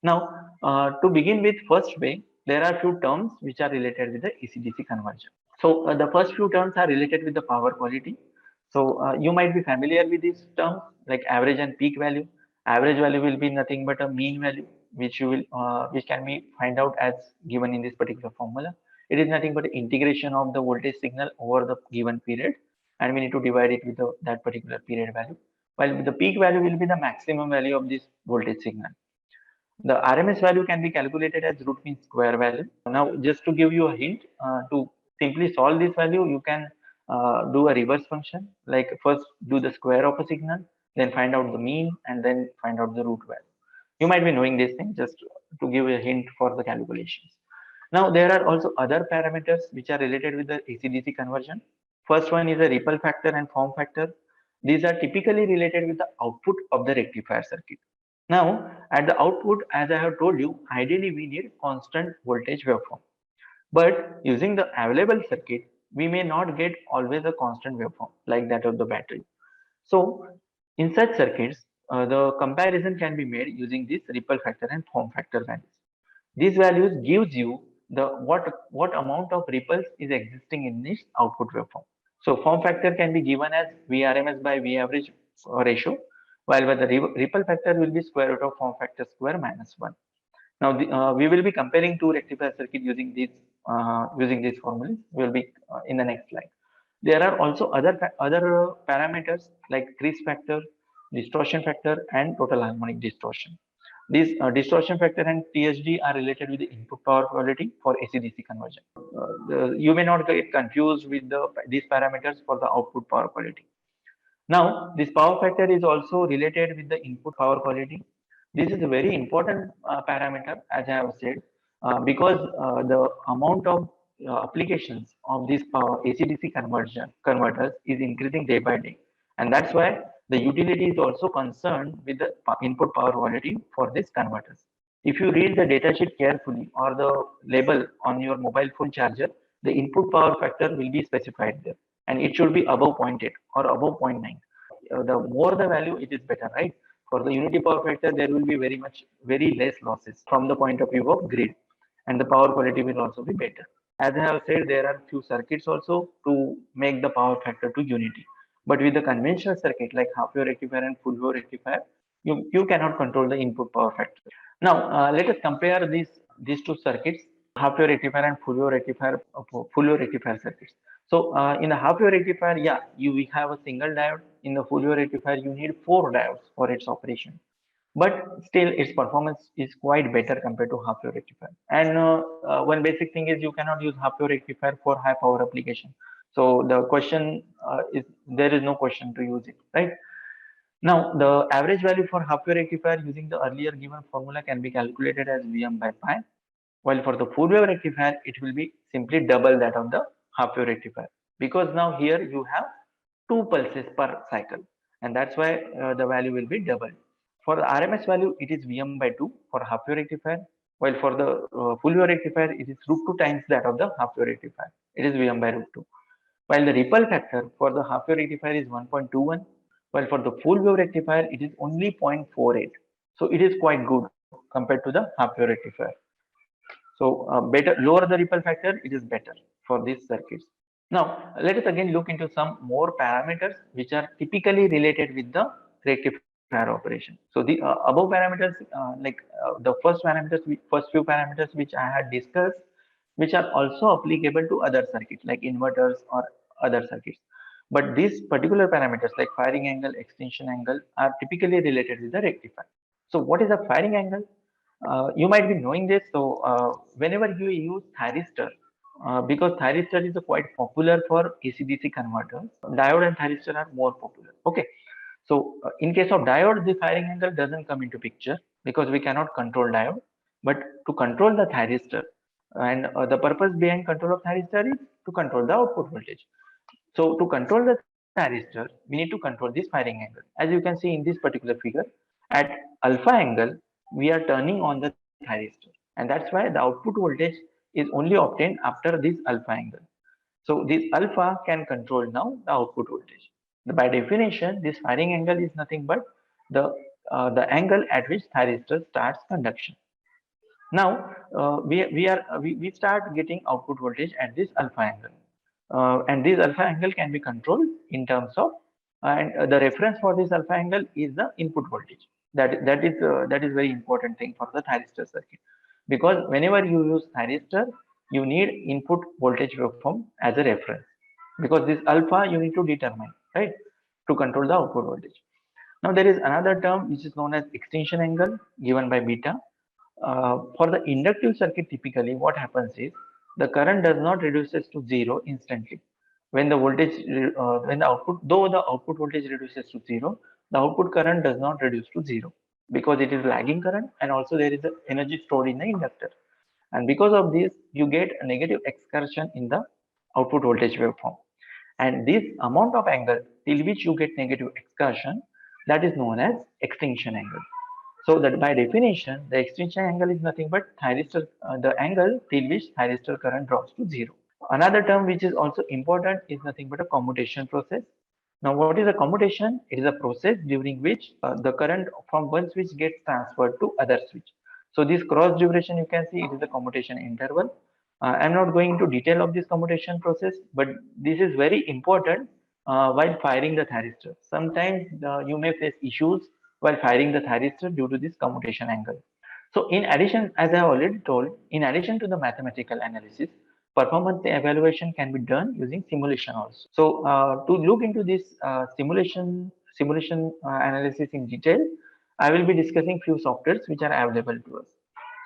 Now, to begin with, first way, there are few terms which are related with the AC-DC conversion. So the first few terms are related with the power quality. So you might be familiar with these terms like average and peak value. Average value will be nothing but a mean value, which can be find out as given in this particular formula. It is nothing but integration of the voltage signal over the given period, and we need to divide it with that particular period value. While the peak value will be the maximum value of this voltage signal. The RMS value can be calculated as root mean square value. Now, just to give you a hint, to simply solve this value, you can do a reverse function. Like first do the square of a signal, then find out the mean, and then find out the root value. You might be knowing this thing just to give a hint for the calculations. Now, there are also other parameters which are related with the AC-DC conversion. First one is the ripple factor and form factor. These are typically related with the output of the rectifier circuit. Now, at the output, as I have told you, ideally we need constant voltage waveform. But using the available circuit, we may not get always a constant waveform like that of the battery. So, in such circuits, the comparison can be made using this ripple factor and form factor values. These values gives you the what amount of ripples is existing in this output waveform. So form factor can be given as Vrms by V average ratio, while the ripple factor will be square root of form factor square minus 1. Now we will be comparing two rectifier circuit using these formulas. We will be in the next slide. There are also other parameters like crease factor, distortion factor, and total harmonic distortion. These distortion factor and THD are related with the input power quality for AC-DC conversion. You may not get confused with these parameters for the output power quality. Now, this power factor is also related with the input power quality. This is a very important parameter, as I have said, because the amount of applications of this power AC-DC converters is increasing day by day, and that's why the utility is also concerned with the input power quality for these converters. If you read the datasheet carefully or the label on your mobile phone charger, the input power factor will be specified there, and it should be above zero point 0.8 or above zero point 0.9. The more the value, it is better, right? For the unity power factor, there will be very less losses from the point of view of grid, and the power quality will also be better. As I have said, there are few circuits also to make the power factor to unity, but with the conventional circuit like half wave rectifier and full wave rectifier, you cannot control the input power factor. Now let us compare these two circuits, half wave rectifier and full wave rectifier circuits. So in the half wave rectifier, yeah, we have a single diode. In the full wave rectifier, you need four diodes for its operation. But still, its performance is quite better compared to half wave rectifier. And one basic thing is you cannot use half wave rectifier for high power application. So the question is there is no question to use it, right? Now, the average value for half wave rectifier using the earlier given formula can be calculated as Vm by pi, while for the full wave rectifier, it will be simply double that of the half wave rectifier, because now here you have two pulses per cycle, and that's why the value will be doubled. For the RMS value, it is Vm by 2 for half wave rectifier, while for the full wave rectifier, it is root 2 times that of the half wave rectifier. It is Vm by root 2. While the ripple factor for the half wave rectifier is 1.21, while for the full wave rectifier, it is only 0.48. So it is quite good compared to the half wave rectifier. So better lower the ripple factor, it is better for these circuits. Now let us again look into some more parameters which are typically related with the rectifier operation. So the above parameters, the first few parameters which I had discussed, which are also applicable to other circuits like inverters or other circuits. But these particular parameters like firing angle, extinction angle are typically related with the rectifier. So what is a firing angle? You might be knowing this. So whenever you use thyristor, because thyristor is quite popular for AC/DC converters, diode and thyristor are more popular. Okay, so in case of diode, the firing angle doesn't come into picture because we cannot control diode. But to control the thyristor, and the purpose behind control of thyristor is to control the output voltage. So to control the thyristor, we need to control this firing angle. As you can see in this particular figure, at alpha angle, we are turning on the thyristor, and that's why the output voltage is only obtained after this alpha angle. So this alpha can control now the output voltage. By definition, this firing angle is nothing but the the angle at which thyristor starts conduction. Now we start getting output voltage at this alpha angle, and this alpha angle can be controlled in terms of, and the reference for this alpha angle is the input voltage. That is very important thing for the thyristor circuit, because whenever you use thyristor, you need input voltage waveform as a reference, because this alpha you need to determine, right, to control the output voltage. Now there is another term which is known as extinction angle given by beta. For the inductive circuit, typically what happens is the current does not reduces to zero instantly. When the when the output, though the output voltage reduces to zero, the output current does not reduce to zero, because it is lagging current, and also there is a energy stored in the inductor. And because of this, you get a negative excursion in the output voltage waveform. And this amount of angle till which you get negative excursion, that is known as extinction angle. So that by definition, the extinction angle is nothing but thyristor, the angle till which thyristor current drops to zero. Another term which is also important is nothing but a commutation process. Now, what is a commutation? It is a process during which the current from one switch gets transferred to other switch. So this cross duration, you can see it is a commutation interval. I'm not going into detail of this commutation process, but this is very important while firing the thyristor. Sometimes you may face issues while firing the thyristor due to this commutation angle. So in addition, as I have already told, in addition to the mathematical analysis, performance evaluation can be done using simulation also. So to look into this simulation analysis in detail, I will be discussing few softwares which are available to us.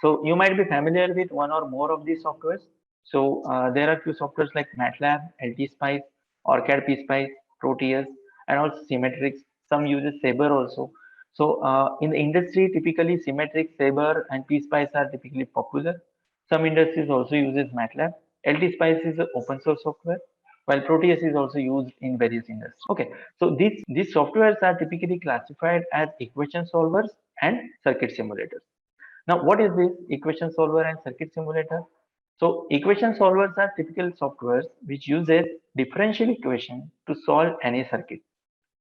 So you might be familiar with one or more of these softwares. So there are few softwares like MATLAB, LTSpice, OrCAD PSpice, Proteus, and also Symmetrix. Some uses Sabre also. So in the industry, typically Symmetrix, Sabre, and PSpice are typically popular. Some industries also uses MATLAB. LTSpice is an open source software, while Proteus is also used in various industries. Okay, so these softwares are typically classified as equation solvers and circuit simulators. Now, what is this equation solver and circuit simulator? So, equation solvers are typical softwares which uses differential equation to solve any circuit,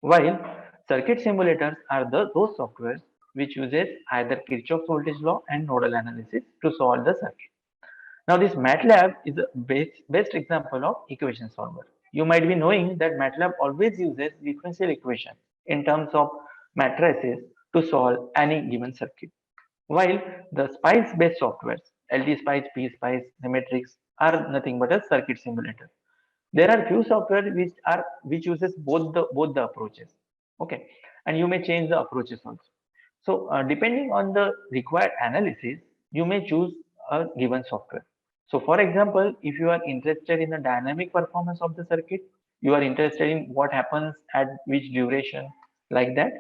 while circuit simulators are those softwares which uses either Kirchhoff's voltage law and nodal analysis to solve the circuit. Now, this MATLAB is the best example of equation solver. You might be knowing that MATLAB always uses differential equation in terms of matrices to solve any given circuit. While the Spice-based softwares, LTSpice, PSpice, Symmetrix, are nothing but a circuit simulator. There are few software which uses both the approaches. Okay, and you may change the approaches also. So depending on the required analysis, you may choose a given software. So for example, if you are interested in the dynamic performance of the circuit, you are interested in what happens at which duration, like that.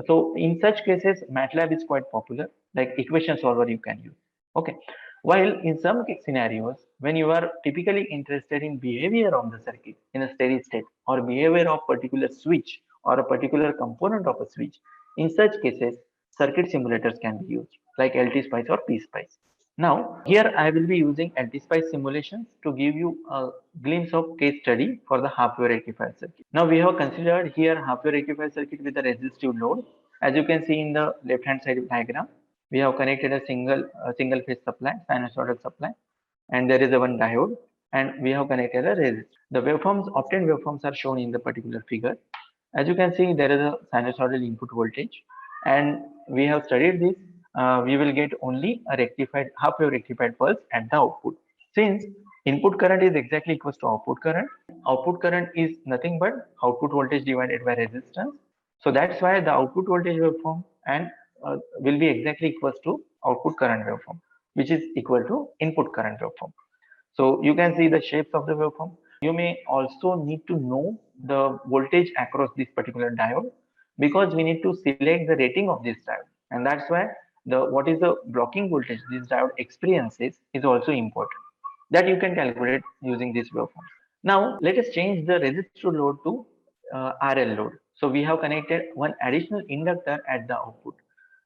So in such cases, MATLAB is quite popular, like equation solver you can use. Okay. While in some scenarios, when you are typically interested in behavior of the circuit in a steady state, or behavior of particular switch or a particular component of a switch, in such cases, circuit simulators can be used, like LTSpice or PSpice. Now, here I will be using LTSpice simulations to give you a glimpse of case study for the half-wave rectifier circuit. Now, we have considered here half-wave rectifier circuit with a resistive load. As you can see in the left-hand side diagram, we have connected a single phase supply, sinusoidal supply, and there is a one diode, and we have connected a resistor. The obtained waveforms are shown in the particular figure. As you can see, there is a sinusoidal input voltage, and we have studied this. We will get only a half-wave rectified pulse at the output. Since input current is exactly equals to output current is nothing but output voltage divided by resistance. So that's why the output voltage waveform and will be exactly equals to output current waveform, which is equal to input current waveform. So you can see the shapes of the waveform. You may also need to know the voltage across this particular diode, because we need to select the rating of this diode, and that's why the what is the blocking voltage this diode experiences is also important. That you can calculate using this waveform. Now let us change the resistor load to RL load. So we have connected one additional inductor at the output,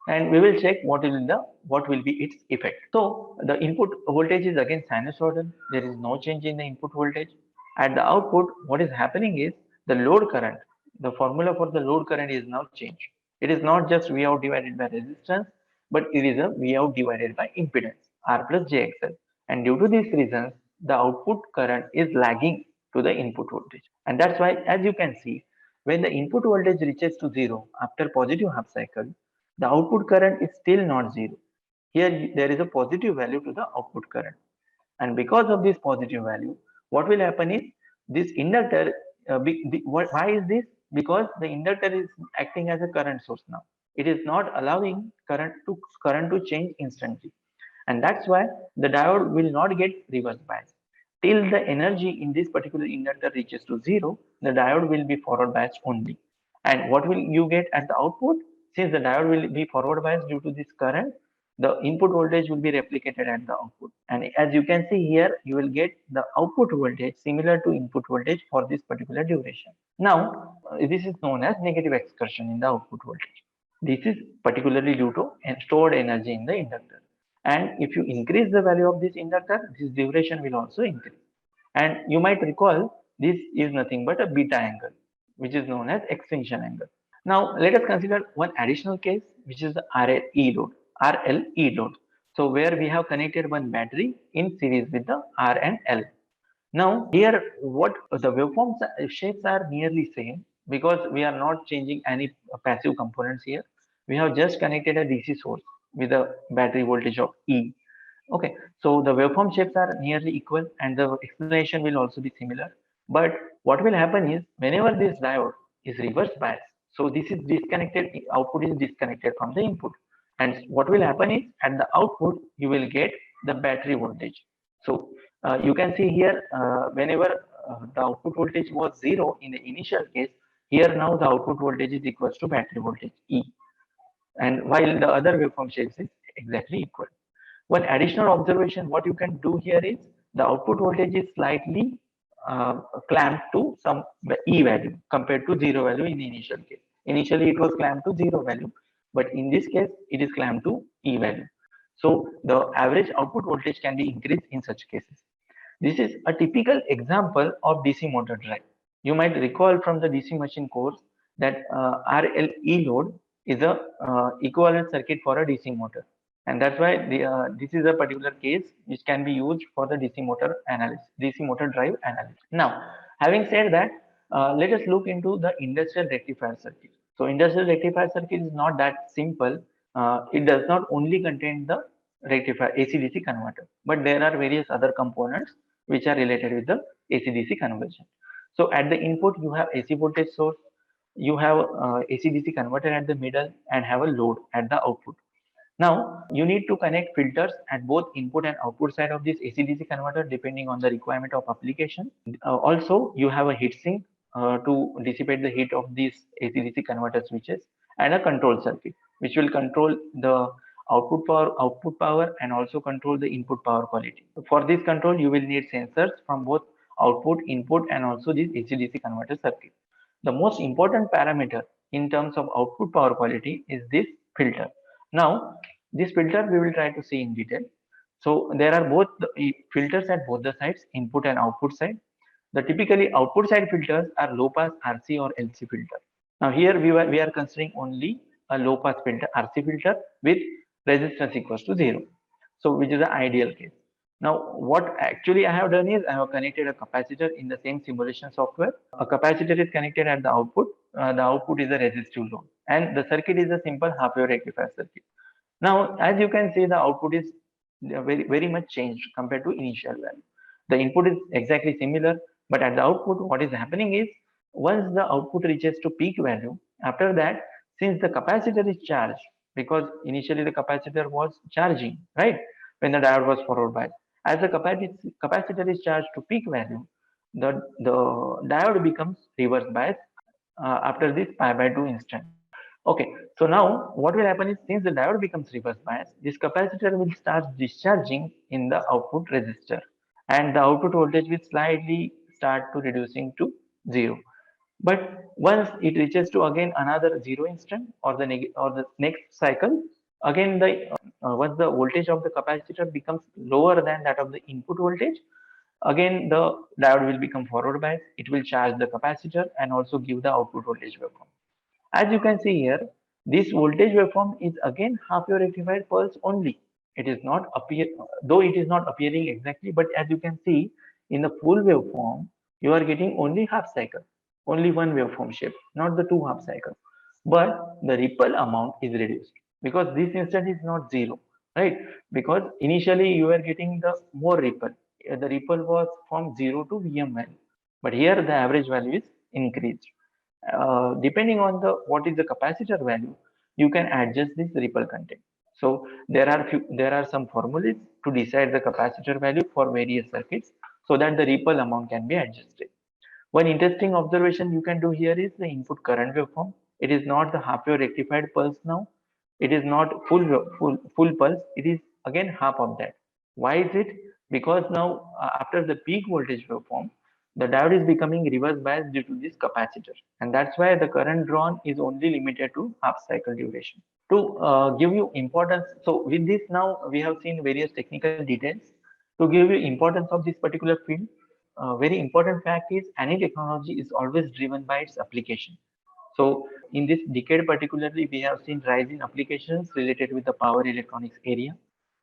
and we will check what will be its effect. So the input voltage is again sinusoidal. There is no change in the input voltage. At the output, what is happening is the load current. The formula for the load current is now changed. It is not just V out divided by resistance, but it is a V out divided by impedance. R plus JXL. And due to these reasons, the output current is lagging to the input voltage. And that's why, as you can see, when the input voltage reaches to zero after positive half cycle, the output current is still not zero. Here there is a positive value to the output current. And because of this positive value, what will happen is this inductor, why is this? Because the inductor is acting as a current source now. It is not allowing current to change instantly. And that's why the diode will not get reverse bias. Till the energy in this particular inductor reaches to zero, the diode will be forward biased only. And what will you get at the output? Since the diode will be forward biased due to this current, the input voltage will be replicated at the output. And as you can see here, you will get the output voltage similar to input voltage for this particular duration. Now, this is known as negative excursion in the output voltage. This is particularly due to stored energy in the inductor. And if you increase the value of this inductor, this duration will also increase. And you might recall this is nothing but a beta angle, which is known as extinction angle. Now let us consider one additional case, which is the RLE load. RLE load. So where we have connected one battery in series with the R and L. Now here what the waveforms shapes are nearly same because we are not changing any passive components here. We have just connected a DC source with a battery voltage of E. Okay, so the waveform shapes are nearly equal and the explanation will also be similar. But what will happen is whenever this diode is reverse biased, so this is disconnected, output is disconnected from the input. And what will happen is at the output, you will get the battery voltage. So you can see here, whenever the output voltage was zero in the initial case, here now the output voltage is equals to battery voltage E. And while the other waveform shapes is exactly equal. One additional observation, what you can do here is the output voltage is slightly clamped to some E value compared to zero value in the initial case. Initially, it was clamped to zero value, but in this case, it is clamped to E value. So the average output voltage can be increased in such cases. This is a typical example of DC motor drive. You might recall from the DC machine course that RLE load is a equivalent circuit for a DC motor, and that's why this is a particular case which can be used for the DC motor analysis, DC motor drive analysis. Now, having said that, let us look into the industrial rectifier circuit. So, industrial rectifier circuit is not that simple. It does not only contain the rectifier AC-DC converter, but there are various other components which are related with the AC-DC conversion. So, at the input, you have AC voltage source, you have AC-DC converter at the middle, and have a load at the output. Now, you need to connect filters at both input and output side of this AC-DC converter depending on the requirement of application. Also, you have a heatsink to dissipate the heat of these AC-DC converter switches and a control circuit which will control the output power and also control the input power quality. For this control, you will need sensors from both output, input and also this AC-DC converter circuit. The most important parameter in terms of output power quality is this filter. Now, this filter we will try to see in detail. So there are both the filters at both the sides, input and output side. The typically output side filters are low pass RC or LC filter. Now here we are considering only a low pass filter RC filter with resistance equals to 0. So which is the ideal case. Now what actually I have done is I have connected a capacitor in the same simulation software. A capacitor is connected at the output. The output is a resistive load and the circuit is a simple half wave rectifier circuit. Now as you can see the output is very much changed compared to initial value. The input is exactly similar, but at the output what is happening is once the output reaches to peak value, after that since the capacitor is charged, because initially the capacitor was charging, right, when the diode was forward biased, as the capacitor is charged to peak value, the diode becomes reverse bias after this pi by 2 instant. Okay, so now what will happen is since the diode becomes reverse bias, this capacitor will start discharging in the output resistor and the output voltage will slightly start to reducing to 0. But once it reaches to again another 0 instant or the next cycle, again the once the voltage of the capacitor becomes lower than that of the input voltage, again the diode will become forward bias. It will charge the capacitor and also give the output voltage waveform. As you can see here, this voltage waveform is again half wave rectified pulse only. It is not appear, though it is not appearing exactly, but as you can see in the full waveform, you are getting only half cycle, only one waveform shape, not the two half cycles. But the ripple amount is reduced because this instant is not zero, right? Because initially you were getting the more ripple. The ripple was from 0 to Vm value, but here the average value is increased. Depending on the what is the capacitor value, you can adjust this ripple content. So there are some formulas to decide the capacitor value for various circuits so that the ripple amount can be adjusted. One interesting observation you can do here is the input current waveform. It is not the half wave rectified pulse now. It is not full pulse. It is again half of that. Why is it? Because now after the peak voltage waveform, the diode is becoming reverse biased due to this capacitor, and that's why the current drawn is only limited to half cycle duration. To give you importance, so with this now we have seen various technical details. To give you importance of this particular field, very important fact is any technology is always driven by its application. So in this decade particularly, we have seen rise in applications related with the power electronics area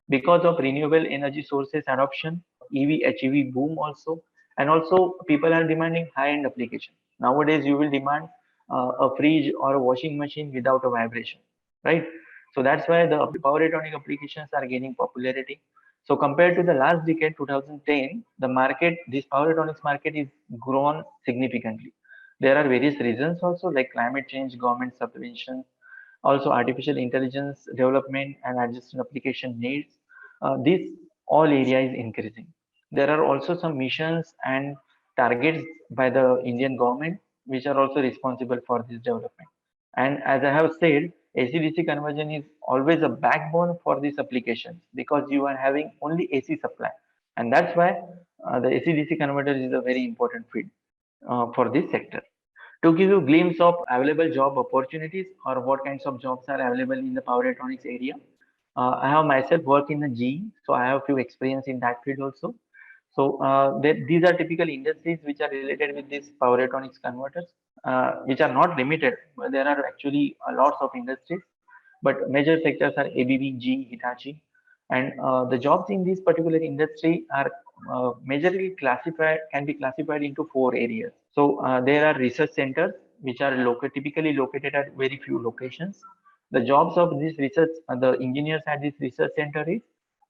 because of renewable energy sources adoption, EV, HEV boom also, and also people are demanding high-end application. Nowadays, you will demand a fridge or a washing machine without a vibration, right? So that's why the power electronic applications are gaining popularity. So compared to the last decade, 2010, the market, this power electronics market is grown significantly. There are various reasons also like climate change, government subvention, also artificial intelligence development and adjacent application needs. This all area is increasing. There are also some missions and targets by the Indian government which are also responsible for this development. And as I have said, AC-DC conversion is always a backbone for these applications because you are having only AC supply, and that's why the AC-DC converter is a very important field for this sector. To give you a glimpse of available job opportunities or what kinds of jobs are available in the power electronics area, I have myself worked in the GE, so I have few experience in that field also. So these are typical industries which are related with these power electronics converters, which are not limited, but there are actually lots of industries. But major sectors are ABB, GE, Hitachi, and the jobs in this particular industry are majorly classified, can be classified into four areas. So there are research centers which are typically located at very few locations. The jobs of this research, the engineers at this research center is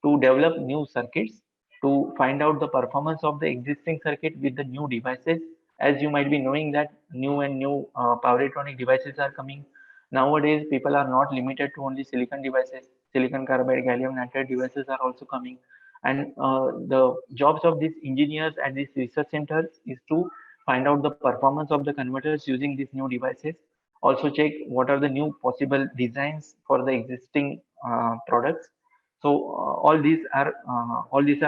to develop new circuits, to find out the performance of the existing circuit with the new devices. As you might be knowing that new power electronic devices are coming. Nowadays, people are not limited to only silicon devices. Silicon carbide, gallium nitride devices are also coming. And the jobs of these engineers at these research centers is to find out the performance of the converters using these new devices. Also check what are the new possible designs for the existing products. So all these are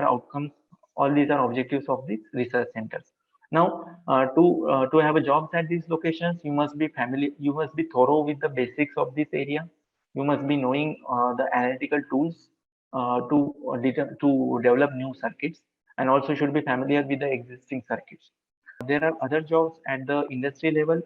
outcomes, all these are objectives of these research centers. Now, to have a jobs at these locations, you must be familiar, you must be thorough with the basics of this area. You must be knowing the analytical tools to develop new circuits, and also should be familiar with the existing circuits. There are other jobs at the industry level,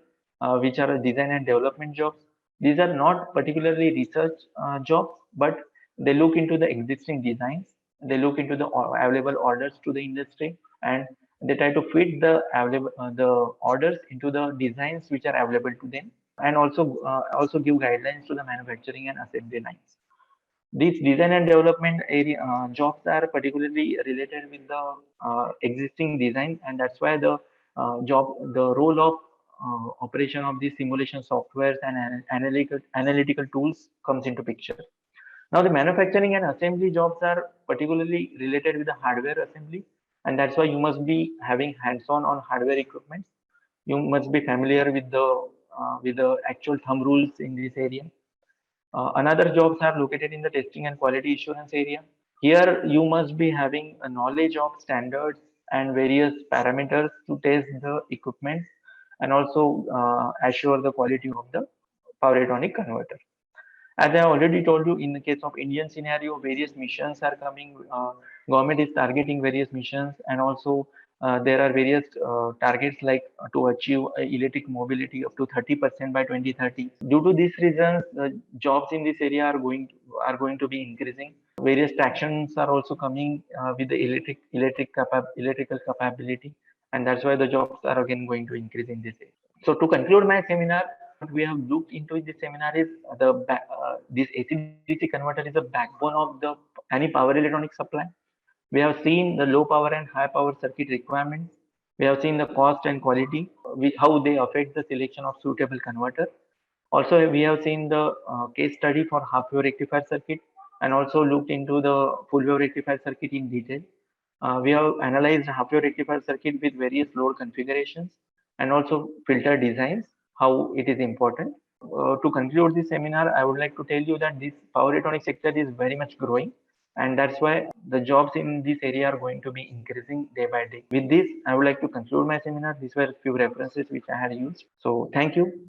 which are design and development jobs. These are not particularly research jobs, but they look into the existing designs. They look into the available orders to the industry, and they try to fit the orders into the designs which are available to them, and also give guidelines to the manufacturing and assembly lines. These design and development area jobs are particularly related with the existing design, and that's why the role of operation of these simulation softwares and analytical tools comes into picture. Now, the manufacturing and assembly jobs are particularly related with the hardware assembly, and that's why you must be having hands-on on hardware equipment. You must be familiar with the actual thumb rules in this area. Another jobs are located in the testing and quality assurance area. Here, you must be having a knowledge of standards and various parameters to test the equipment and also assure the quality of the power electronic converter. As I already told you, in the case of Indian scenario, various missions are coming. Government is targeting various missions, and also there are various targets like to achieve electric mobility up to 30% by 2030. Due to these reasons, the jobs in this area are going to be increasing. Various tractions are also coming with the electrical capability, and that's why the jobs are again going to increase in this area. So to conclude my seminar, what we have looked into in this seminar is this AC-DC converter is a backbone of the any power electronic supply. We have seen the low power and high power circuit requirements. We have seen the cost and quality, how they affect the selection of suitable converter. Also, we have seen the case study for half wave rectifier circuit and also looked into the full wave rectifier circuit in detail. We have analyzed half wave rectifier circuit with various load configurations and also filter designs, how it is important. To conclude this seminar, I would like to tell you that this power electronics sector is very much growing, and that's why the jobs in this area are going to be increasing day by day. With this, I would like to conclude my seminar. These were a few references which I had used. So thank you.